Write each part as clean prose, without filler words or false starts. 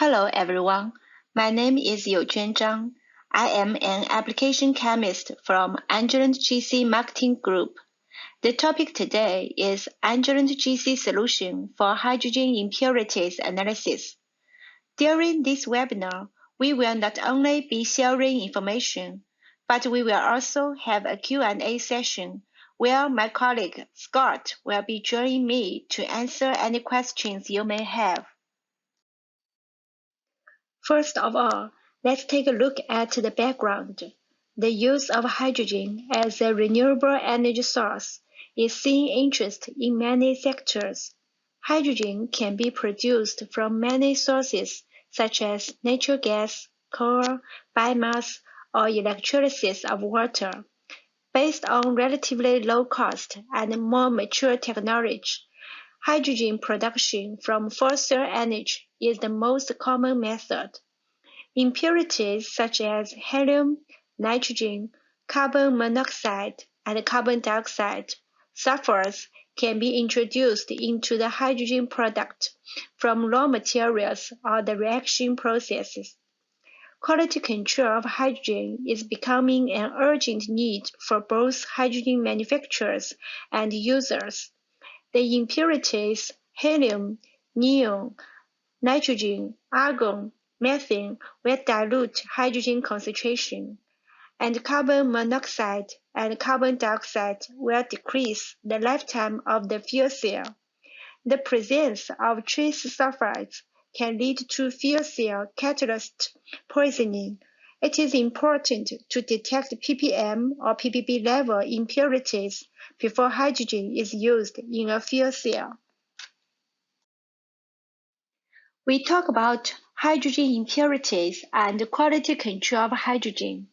Hello everyone, my name is Youjuan Zhang. I am an application chemist from Angeliant GC Marketing Group. The topic today is Angeliant GC solution for hydrogen impurities analysis. During this webinar, we will not only be sharing information, but we will also have a Q&A session where my colleague Scott will be joining me to answer any questions you may have. First of all, let's take a look at the background. The use of hydrogen as a renewable energy source is seeing interest in many sectors. Hydrogen can be produced from many sources such as natural gas, coal, biomass, or electrolysis of water. Based on relatively low cost and more mature technology, hydrogen production from fossil energy is the most common method. Impurities such as helium, nitrogen, carbon monoxide, and carbon dioxide, sulfurs, can be introduced into the hydrogen product from raw materials or the reaction processes. Quality control of hydrogen is becoming an urgent need for both hydrogen manufacturers and users. The impurities helium, neon, nitrogen, argon, methane will dilute hydrogen concentration, and carbon monoxide and carbon dioxide will decrease the lifetime of the fuel cell. The presence of trace sulfides can lead to fuel cell catalyst poisoning. It is important to detect ppm or ppb level impurities before hydrogen is used in a fuel cell. We talk about hydrogen impurities and quality control of hydrogen.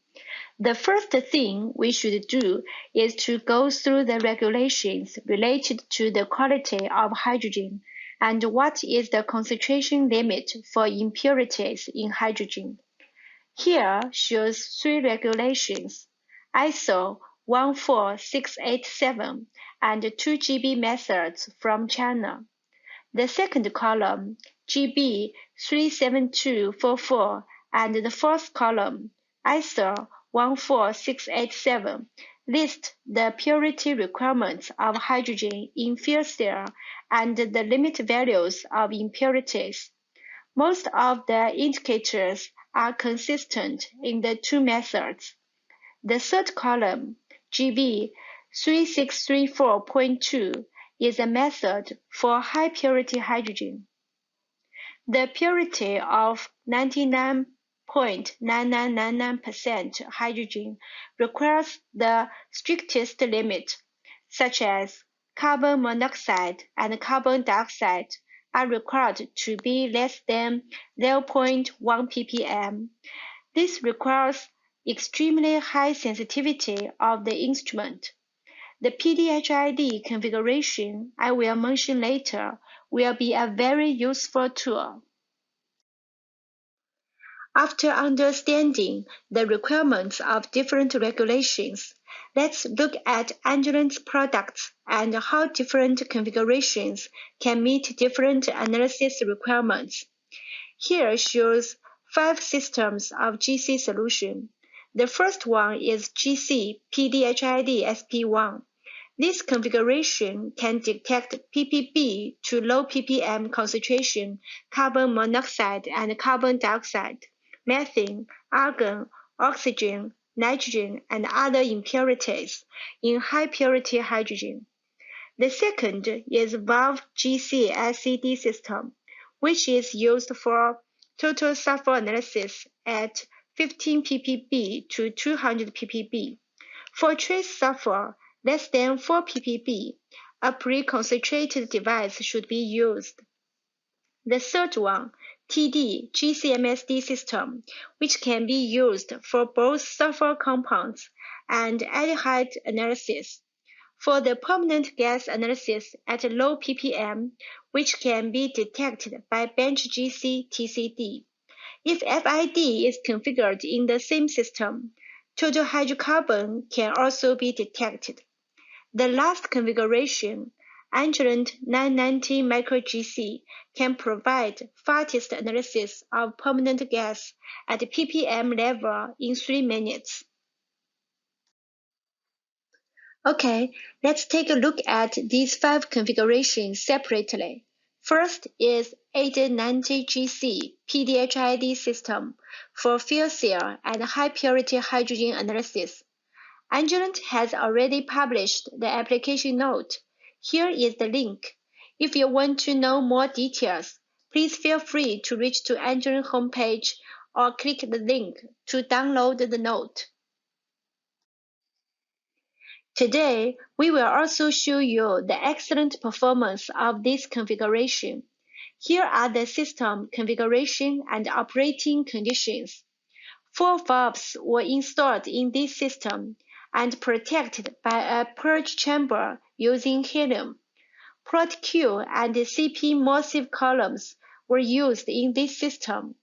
The first thing we should do is to go through the regulations related to the quality of hydrogen and what is the concentration limit for impurities in hydrogen. Here shows 3 regulations, ISO 14687 and 2GB methods from China. The second column, GB 37244, and the fourth column, ISO 14687, list the purity requirements of hydrogen in fuel cell and the limit values of impurities. Most of the indicators are consistent in the 2 methods. The third column, GB 3634.2, is a method for high purity hydrogen. The purity of 99.9999% hydrogen requires the strictest limit, such as carbon monoxide and carbon dioxide are required to be less than 0.1 ppm. This requires extremely high sensitivity of the instrument. The PDHID configuration I will mention later will be a very useful tool. After understanding the requirements of different regulations, let's look at Angeliant's products and how different configurations can meet different analysis requirements. Here shows 5 systems of GC solution. The first one is GC-PDHID SP1. This configuration can detect ppb to low ppm concentration carbon monoxide and carbon dioxide, methane, argon, oxygen, nitrogen, and other impurities in high purity hydrogen. The second is valve GC-SCD system, which is used for total sulfur analysis at 15 ppb to 200 ppb. For trace sulfur less than 4 ppb, a pre-concentrated device should be used. The third one, TD GC-MSD system, which can be used for both sulfur compounds and aldehyde analysis. For the permanent gas analysis at low ppm, which can be detected by Benchtop GC-TCD. If FID is configured in the same system, total hydrocarbon can also be detected. The last configuration, Angelant 990 micro GC can provide fastest analysis of permanent gas at ppm level in 3 minutes. Okay, let's take a look at these 5 configurations separately. First is 890 GC-PDHID system for fuel cell and high-purity hydrogen analysis. Angelant has already published the application note. Here is the link. If you want to know more details, please feel free to reach to Angelant homepage or click the link to download the note. Today, we will also show you the excellent performance of this configuration. Here are the system configuration and operating conditions. 4 valves were installed in this system and protected by a purge chamber using helium. Prot Q and CP emulsive columns were used in this system.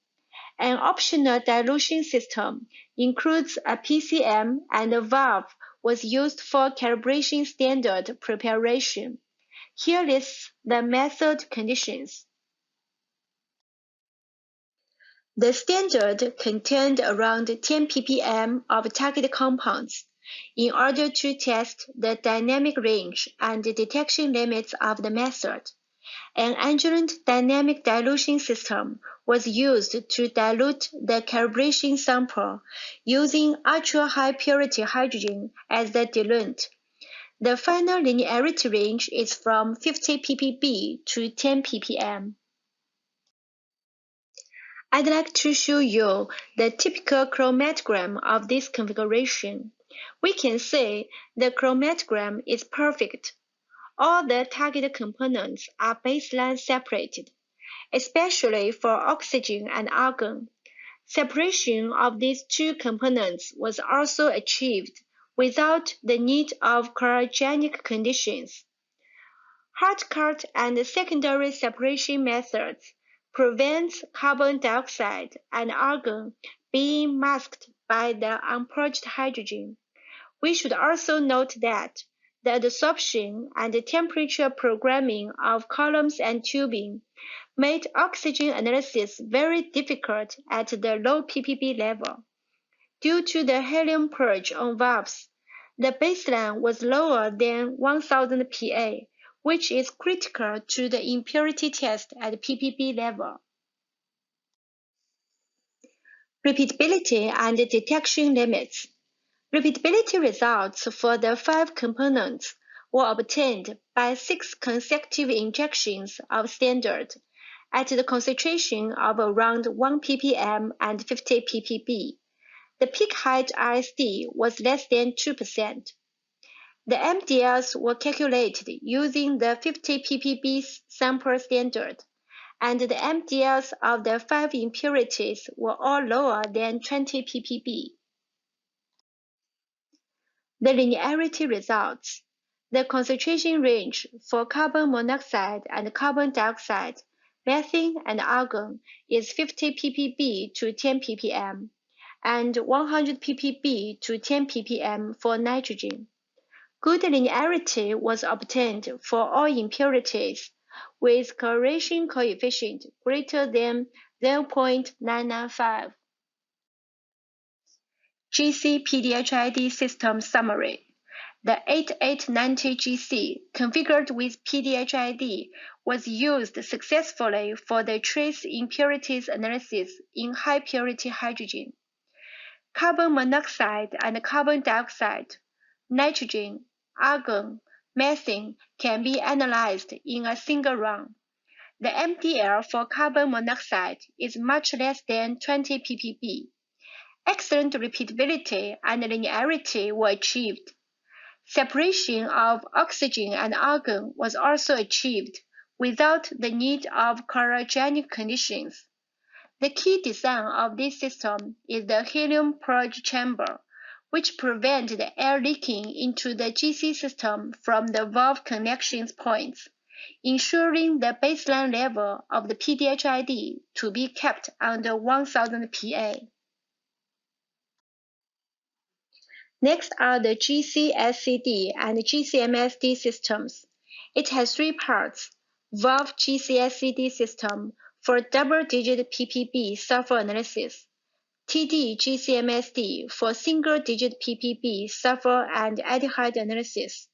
An optional dilution system includes a PCM, and a valve was used for calibration standard preparation. Here lists the method conditions. The standard contained around 10 ppm of target compounds. In order to test the dynamic range and detection limits of the method, an Angelant dynamic dilution system was used to dilute the calibration sample using ultra-high purity hydrogen as the diluent. The final linearity range is from 50 ppb to 10 ppm. I'd like to show you the typical chromatogram of this configuration. We can say the chromatogram is perfect. All the target components are baseline separated, especially for oxygen and argon. Separation of these 2 components was also achieved without the need of cryogenic conditions. Hard cut and secondary separation methods prevent carbon dioxide and argon being masked by the unpurged hydrogen. We should also note that the adsorption and temperature programming of columns and tubing made oxygen analysis very difficult at the low ppb level. Due to the helium purge on valves, the baseline was lower than 1000 Pa, which is critical to the impurity test at ppb level. Repeatability and detection limits. Repeatability results for the 5 components were obtained by 6 consecutive injections of standard at the concentration of around 1 ppm and 50 ppb. The peak height RSD was less than 2%. The MDLs were calculated using the 50 ppb sample standard, and the MDLs of the 5 impurities were all lower than 20 ppb. The linearity results. The concentration range for carbon monoxide and carbon dioxide, methane and argon is 50 ppb to 10 ppm, and 100 ppb to 10 ppm for nitrogen. Good linearity was obtained for all impurities, with correlation coefficient greater than 0.995. GC-PDHID system summary. The 8890 GC, configured with PDHID, was used successfully for the trace impurities analysis in high-purity hydrogen. Carbon monoxide and carbon dioxide, nitrogen, argon, methane can be analyzed in a single run. The MDL for carbon monoxide is much less than 20 ppb. Excellent repeatability and linearity were achieved. Separation of oxygen and argon was also achieved without the need of cryogenic conditions. The key design of this system is the helium purge chamber, which prevents the air leaking into the GC system from the valve connection points, ensuring the baseline level of the PDHID to be kept under 1000 Pa. Next are the GC-SCD and GC-MSD systems. It has three parts: valve GC-SCD system for double-digit ppb sulfur analysis, TD GC-MSD for single-digit ppb sulfur and aldehyde analysis.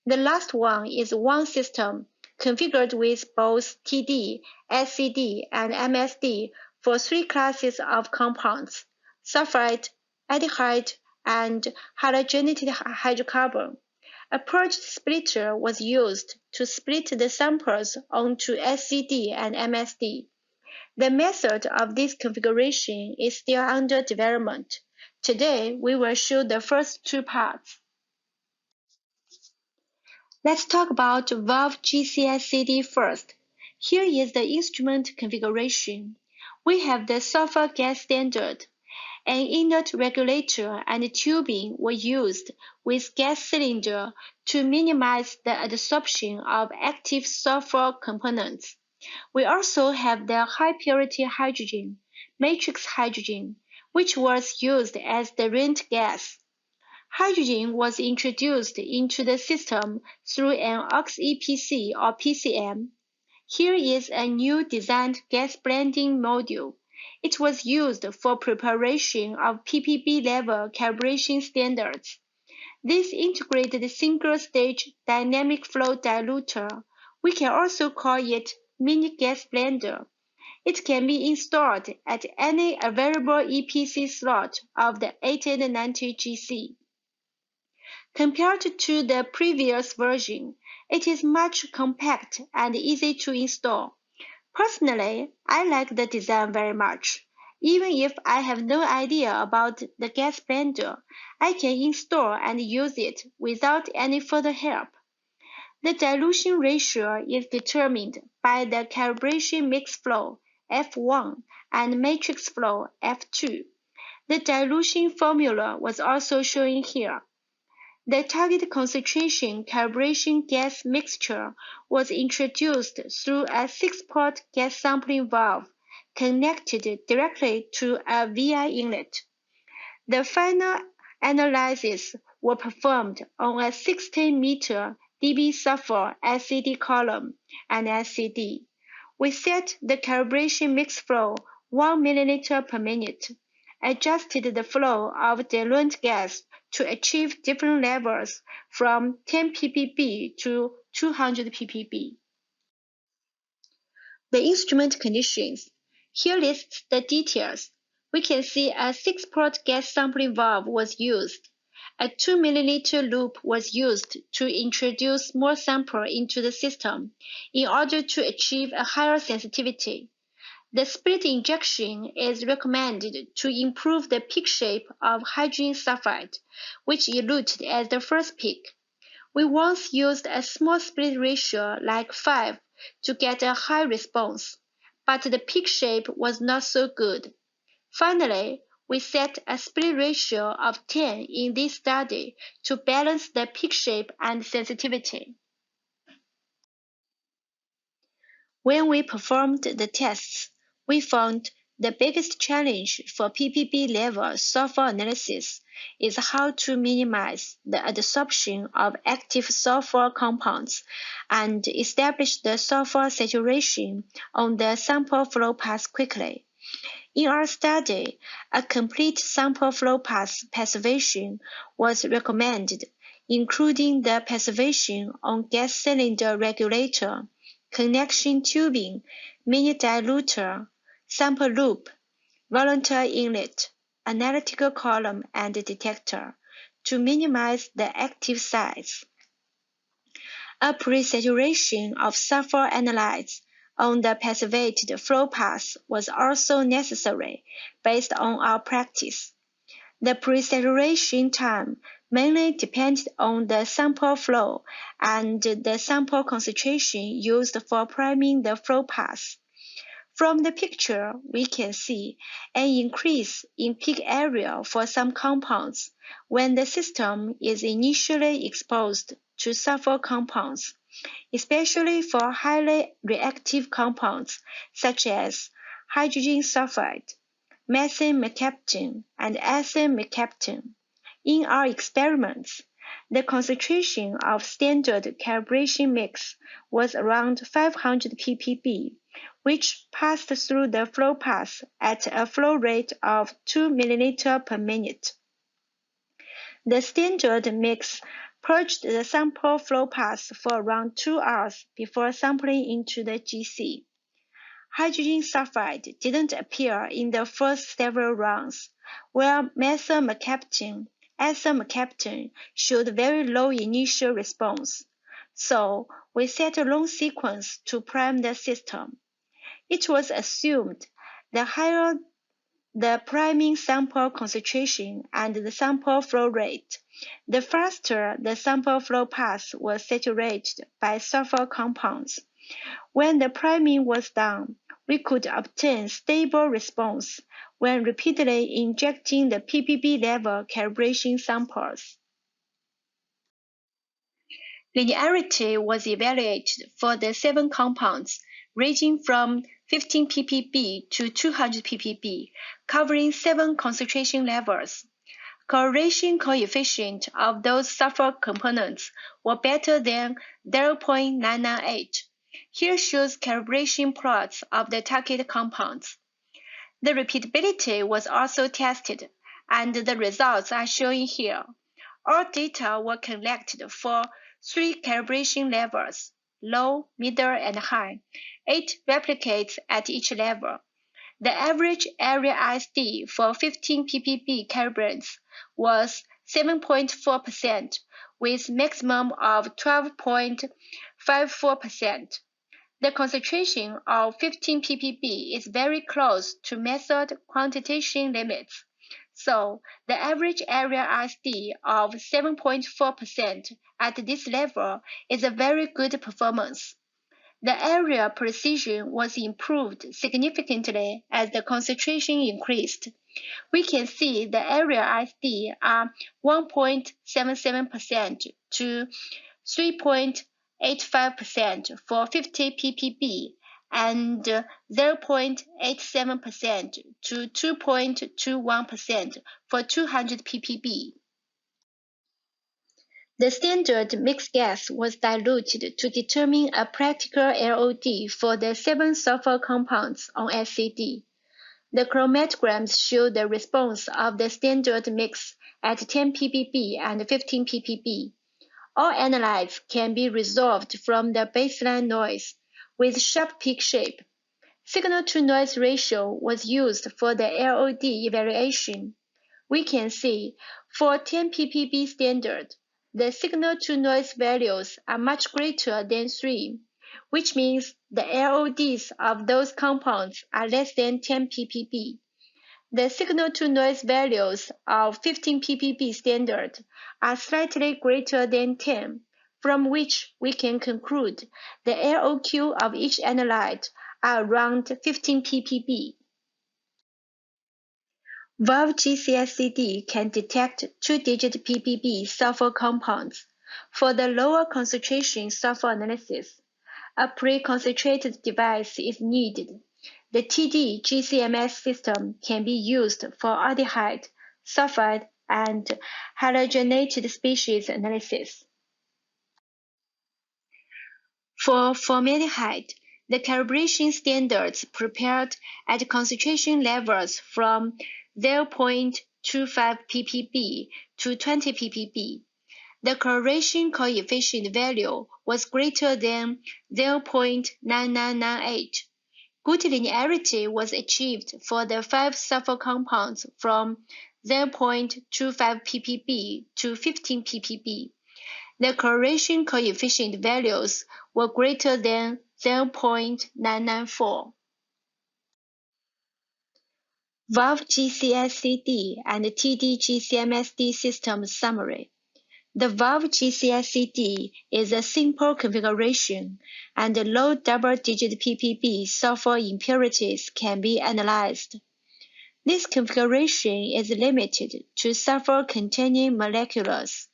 The last one is one system configured with both TD, SCD, and MSD for three classes of compounds: sulfide, aldehyde, and halogenated hydrocarbon. A purged splitter was used to split the samples onto SCD and MSD. The method of this configuration is still under development. Today, we will show the first two parts. Let's talk about valve GC-SCD first. Here is the instrument configuration. We have the sulfur gas standard. An inlet regulator and tubing were used with gas cylinder to minimize the adsorption of active sulfur components. We also have the high-purity hydrogen, matrix hydrogen, which was used as the rent gas. Hydrogen was introduced into the system through an ox-EPC or PCM. Here is a new designed gas blending module. It was used for preparation of ppb-level calibration standards. This integrated single-stage dynamic flow diluter, we can also call it mini gas blender. It can be installed at any available EPC slot of the 890 GC. Compared to the previous version, it is much compact and easy to install. Personally, I like the design very much. Even if I have no idea about the gas blender, I can install and use it without any further help. The dilution ratio is determined by the calibration mix flow F1 and matrix flow F2. The dilution formula was also shown here. The target concentration calibration gas mixture was introduced through a 6-port gas sampling valve connected directly to a VI inlet. The final analyses were performed on a 16-meter dB sulfur SCD column and SCD. We set the calibration mix flow 1 milliliter per minute, adjusted the flow of diluent gas to achieve different levels from 10 ppb to 200 ppb. The instrument conditions. Here lists the details. We can see a 6-port gas sampling valve was used. A 2 milliliter loop was used to introduce more sample into the system in order to achieve a higher sensitivity. The split injection is recommended to improve the peak shape of hydrogen sulfide, which eluted as the first peak. We once used a small split ratio like 5 to get a high response, but the peak shape was not so good. Finally, we set a split ratio of 10 in this study to balance the peak shape and sensitivity. When we performed the tests, we found the biggest challenge for ppb-level sulfur analysis is how to minimize the adsorption of active sulfur compounds and establish the sulfur saturation on the sample flow path quickly. In our study, a complete sample flow path passivation was recommended, including the passivation on gas cylinder regulator, connection tubing, mini diluter, sample loop, voluntary inlet, analytical column, and detector to minimize the active size. A pre-saturation of sulfur analytes on the passivated flow path was also necessary based on our practice. The pre-saturation time mainly depended on the sample flow and the sample concentration used for priming the flow path. From the picture, we can see an increase in peak area for some compounds when the system is initially exposed to sulfur compounds, especially for highly reactive compounds such as hydrogen sulfide, methane mercaptan, and ethane mercaptan. In our experiments, The concentration of standard calibration mix was around 500 ppb, which passed through the flow path at a flow rate of 2 ml per minute. The standard mix purged the sample flow path for around 2 hours before sampling into the GC. Hydrogen sulfide didn't appear in the first several rounds, while methyl mercaptan, ethyl mercaptan showed very low initial response. So we set a long sequence to prime the system. It was assumed the higher the priming sample concentration and the sample flow rate, the faster the sample flow path was saturated by sulfur compounds. When the priming was done, we could obtain stable response when repeatedly injecting the ppb-level calibration samples. Linearity was evaluated for the 7 compounds, ranging from 15 ppb to 200 ppb, covering 7 concentration levels. Correlation coefficient of those sulfur components were better than 0.998. Here shows calibration plots of the target compounds. The repeatability was also tested, and the results are shown here. All data were collected for 3 calibration levels, low, middle, and high, 8 replicates at each level. The average area ISD for 15 ppb calibrants was 7.4%, with maximum of 12.54%. The concentration of 15 ppb is very close to method quantitation limits, so the average area ISD of 7.4% at this level is a very good performance. The area precision was improved significantly as the concentration increased. We can see the area ISD are 1.77% to 3.85% for 50 ppb and 0.87% to 2.21% for 200 ppb. The standard mixed gas was diluted to determine a practical LOD for the 7 sulfur compounds on SCD. The chromatograms show the response of the standard mix at 10 ppb and 15 ppb. All analytes can be resolved from the baseline noise with sharp peak shape. Signal-to-noise ratio was used for the LOD evaluation. We can see for 10 ppb standard, the signal-to-noise values are much greater than 3, which means the LODs of those compounds are less than 10 ppb. The signal-to-noise values of 15 ppb standard are slightly greater than 10, from which we can conclude the LOQ of each analyte are around 15 ppb. Valve GC-SCD can detect 2-digit ppb sulfur compounds. For the lower concentration sulfur analysis, a pre-concentrated device is needed. The TD GC-MS system can be used for aldehyde, sulfide, and halogenated species analysis. For formaldehyde, the calibration standards prepared at concentration levels from 0.25 ppb to 20 ppb. The correlation coefficient value was greater than 0.9998. Good linearity was achieved for the 5 sulfur compounds from 0.25 ppb to 15 ppb. The correlation coefficient values were greater than 0.994. Valve GC-SCD and TD GC-MSD system summary. The Valve GC-SCD is a simple configuration, and low double-digit ppb sulfur impurities can be analyzed. This configuration is limited to sulfur-containing molecules.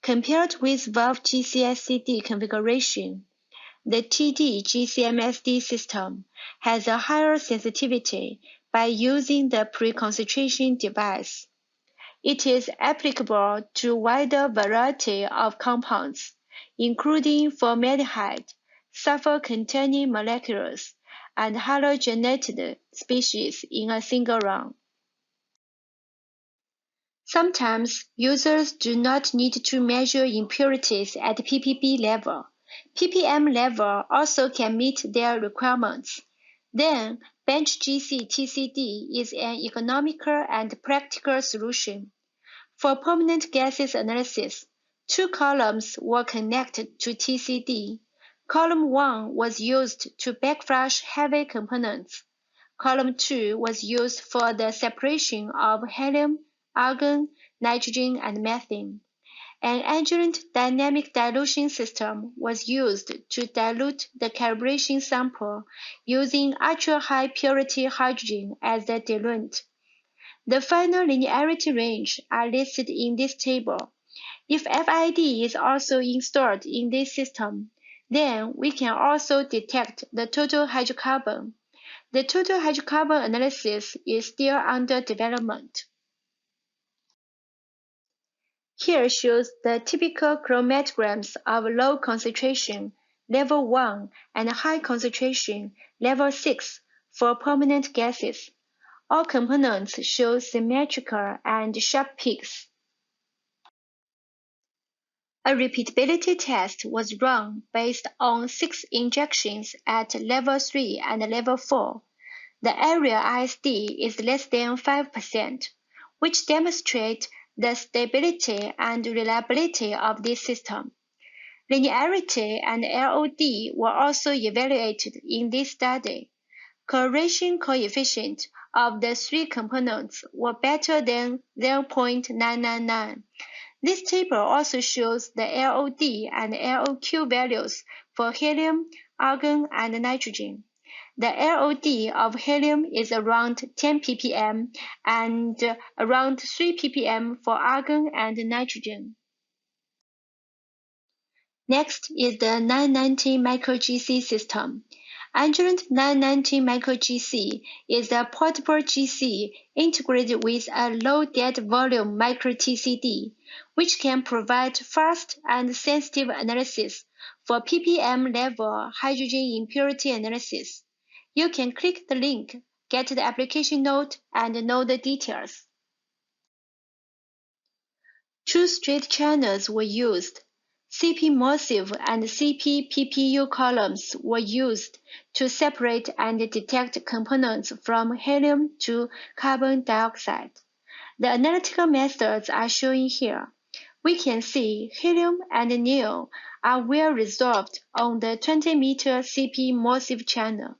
Compared with Valve GC-SCD configuration, the TD GC-MSD system has a higher sensitivity by using the pre-concentration device. It is applicable to a wider variety of compounds, including formaldehyde, sulfur-containing molecules, and halogenated species in a single run. Sometimes users do not need to measure impurities at ppb level. ppm level also can meet their requirements. Then, bench GC-TCD is an economical and practical solution. For permanent gases analysis, two columns were connected to TCD. Column 1 was used to backflash heavy components. Column 2 was used for the separation of helium, argon, nitrogen, and methane. An adjuvant dynamic dilution system was used to dilute the calibration sample using ultra-high purity hydrogen as the diluent. The final linearity range are listed in this table. If FID is also installed in this system, then we can also detect the total hydrocarbon. The total hydrocarbon analysis is still under development. Here shows the typical chromatograms of low concentration, level 1, and high concentration, level 6, for permanent gases. All components show symmetrical and sharp peaks. A repeatability test was run based on 6 injections at level 3 and level 4. The area ISD is less than 5%, which demonstrates the stability and reliability of this system. Linearity and LOD were also evaluated in this study. Correlation coefficient of the 3 components were better than 0.999. This table also shows the LOD and LOQ values for helium, argon, and nitrogen. The LOD of helium is around 10 ppm and around 3 ppm for argon and nitrogen. Next is the 990 micro-GC system. Adjuvant 990 micro-GC is a portable GC integrated with a low dead volume micro-TCD, which can provide fast and sensitive analysis for ppm-level hydrogen impurity analysis. You can click the link, get the application note, and know the details. Two straight channels were used. CP-MOSIF and CP-PPU columns were used to separate and detect components from helium to carbon dioxide. The analytical methods are shown here. We can see helium and neon are well resolved on the 20-meter CP-MOSIF channel.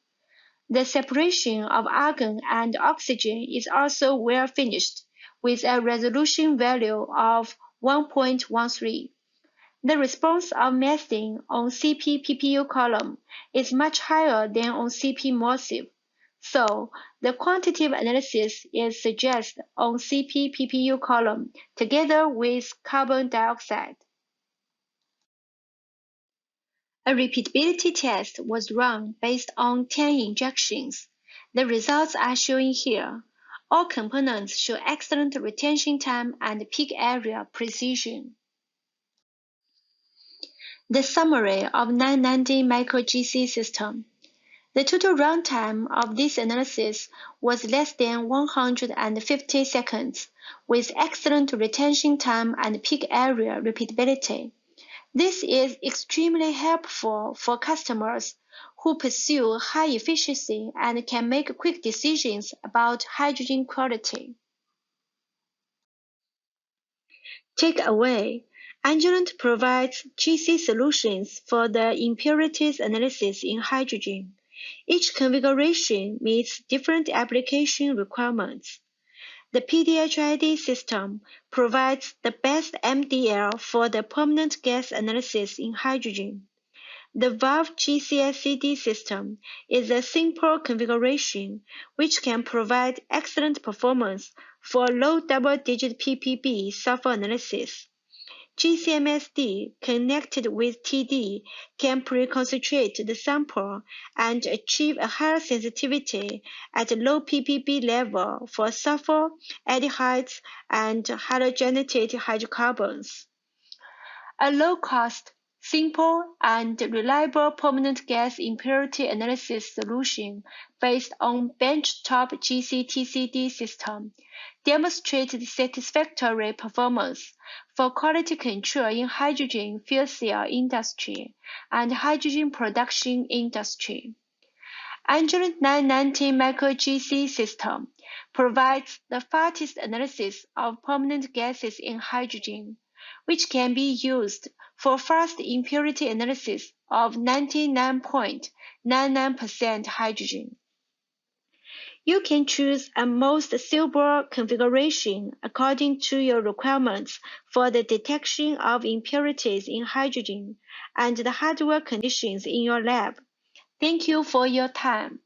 The separation of argon and oxygen is also well finished, with a resolution value of 1.13. The response of methane on CP-PPU column is much higher than on CP-MOSIF, so the quantitative analysis is suggested on CP-PPU column together with carbon dioxide. A repeatability test was run based on 10 injections. The results are shown here. All components show excellent retention time and peak area precision. The summary of 990 micro-GC system. The total runtime of this analysis was less than 150 seconds, with excellent retention time and peak area repeatability. This is extremely helpful for customers who pursue high efficiency and can make quick decisions about hydrogen quality. Takeaway: Agilent provides GC solutions for the impurities analysis in hydrogen. Each configuration meets different application requirements. The PDHID system provides the best MDL for the permanent gas analysis in hydrogen. The valve GC-SCD system is a simple configuration which can provide excellent performance for low double-digit ppb sulfur analysis. GC-MSD connected with TD can pre-concentrate the sample and achieve a higher sensitivity at low ppb level for sulfur, aldehydes, and halogenated hydrocarbons. A low-cost, simple, and reliable permanent gas impurity analysis solution based on Benchtop GC-TCD system demonstrated satisfactory performance for quality control in hydrogen fuel cell industry and hydrogen production industry. Angeline 990 micro GC system provides the fastest analysis of permanent gases in hydrogen, which can be used for fast impurity analysis of 99.99% hydrogen. You can choose a most suitable configuration according to your requirements for the detection of impurities in hydrogen and the hardware conditions in your lab. Thank you for your time.